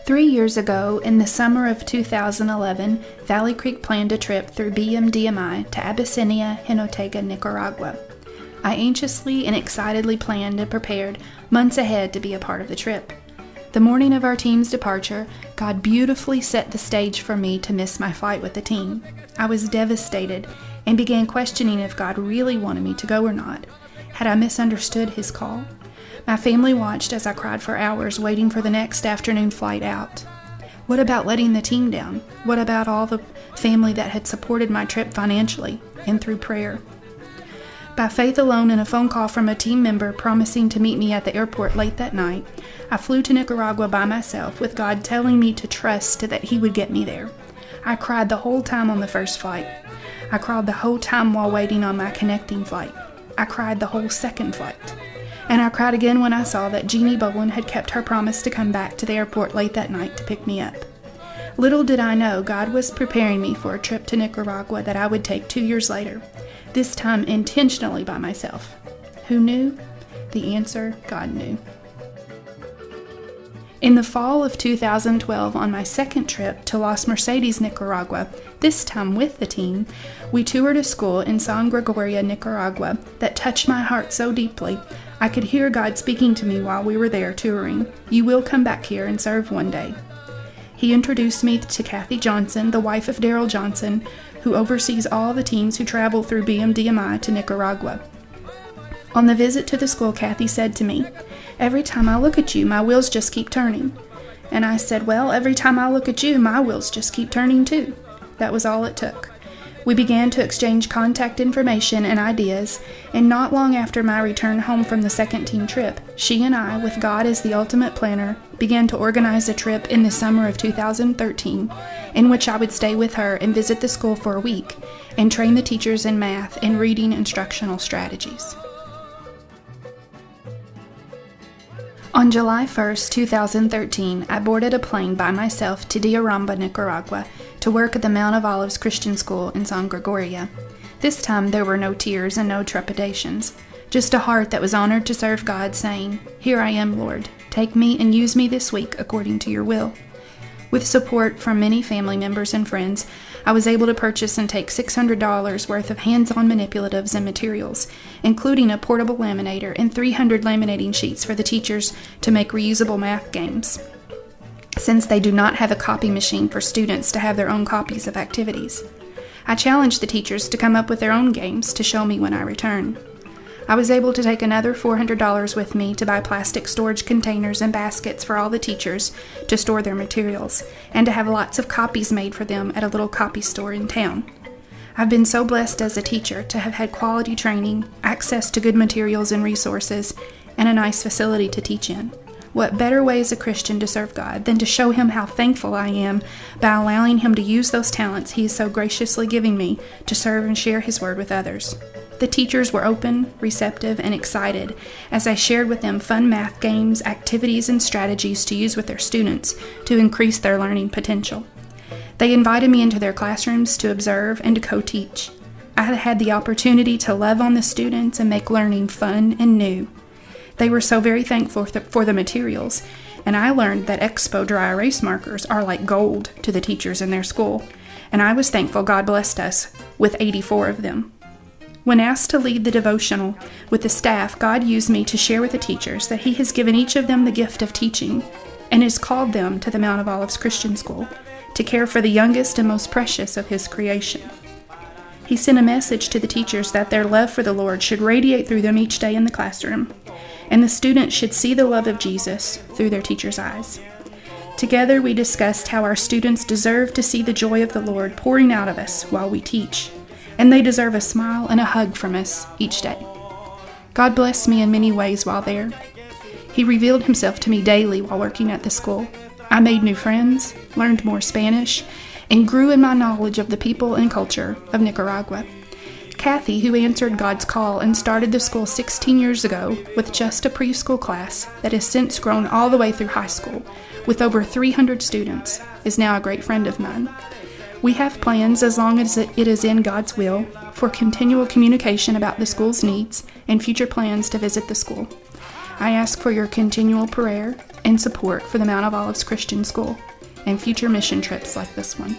3 years ago, in the summer of 2011, Valley Creek planned a trip through BMDMI to Abyssinia, Jinotega, Nicaragua. I anxiously and excitedly planned and prepared months ahead to be a part of the trip. The morning of our team's departure, God beautifully set the stage for me to miss my flight with the team. I was devastated and began questioning if God really wanted me to go or not. Had I misunderstood His call? My family watched as I cried for hours waiting for the next afternoon flight out. What about letting the team down? What about all the family that had supported my trip financially and through prayer? By faith alone and a phone call from a team member promising to meet me at the airport late that night, I flew to Nicaragua by myself with God telling me to trust that He would get me there. I cried the whole time on the first flight. I cried the whole time while waiting on my connecting flight. I cried the whole second flight. And I cried again when I saw that Jeannie Bowen had kept her promise to come back to the airport late that night to pick me up. Little did I know God was preparing me for a trip to Nicaragua that I would take 2 years later, this time intentionally by myself. Who knew? The answer, God knew. In the fall of 2012, on my second trip to Las Mercedes, Nicaragua, this time with the team, we toured a school in San Gregorio, Nicaragua that touched my heart so deeply I could hear God speaking to me while we were there touring. You will come back here and serve one day. He introduced me to Kathy Johnson, the wife of Daryl Johnson, who oversees all the teams who travel through BMDMI to Nicaragua. On the visit to the school, Kathy said to me, "Every time I look at you, my wheels just keep turning." And I said, "Well, every time I look at you, my wheels just keep turning too." That was all it took. We began to exchange contact information and ideas, and not long after my return home from the second team trip, she and I, with God as the ultimate planner, began to organize a trip in the summer of 2013, in which I would stay with her and visit the school for a week, and train the teachers in math and reading instructional strategies. On July 1st, 2013, I boarded a plane by myself to Dioramba, Nicaragua, to work at the Mount of Olives Christian School in San Gregorio. This time there were no tears and no trepidations, just a heart that was honored to serve God, saying, "Here I am, Lord. Take me and use me this week according to your will." With support from many family members and friends, I was able to purchase and take $600 worth of hands-on manipulatives and materials, including a portable laminator and 300 laminating sheets for the teachers to make reusable math games, since they do not have a copy machine for students to have their own copies of activities. I challenged the teachers to come up with their own games to show me when I return. I was able to take another $400 with me to buy plastic storage containers and baskets for all the teachers to store their materials, and to have lots of copies made for them at a little copy store in town. I've been so blessed as a teacher to have had quality training, access to good materials and resources, and a nice facility to teach in. What better way as a Christian to serve God than to show Him how thankful I am by allowing Him to use those talents He is so graciously giving me to serve and share His word with others. The teachers were open, receptive, and excited as I shared with them fun math games, activities, and strategies to use with their students to increase their learning potential. They invited me into their classrooms to observe and to co-teach. I had the opportunity to love on the students and make learning fun and new. They were so very thankful for the materials, and I learned that Expo dry erase markers are like gold to the teachers in their school, and I was thankful God blessed us with 84 of them. When asked to lead the devotional with the staff, God used me to share with the teachers that He has given each of them the gift of teaching and has called them to the Mount of Olives Christian School to care for the youngest and most precious of His creation. He sent a message to the teachers that their love for the Lord should radiate through them each day in the classroom, and the students should see the love of Jesus through their teachers' eyes. Together we discussed how our students deserve to see the joy of the Lord pouring out of us while we teach, and they deserve a smile and a hug from us each day. God blessed me in many ways while there. He revealed Himself to me daily while working at the school. I made new friends, learned more Spanish, and grew in my knowledge of the people and culture of Nicaragua. Kathy, who answered God's call and started the school 16 years ago with just a preschool class that has since grown all the way through high school with over 300 students, is now a great friend of mine. We have plans, as long as it is in God's will, for continual communication about the school's needs and future plans to visit the school. I ask for your continual prayer and support for the Mount of Olives Christian School and future mission trips like this one.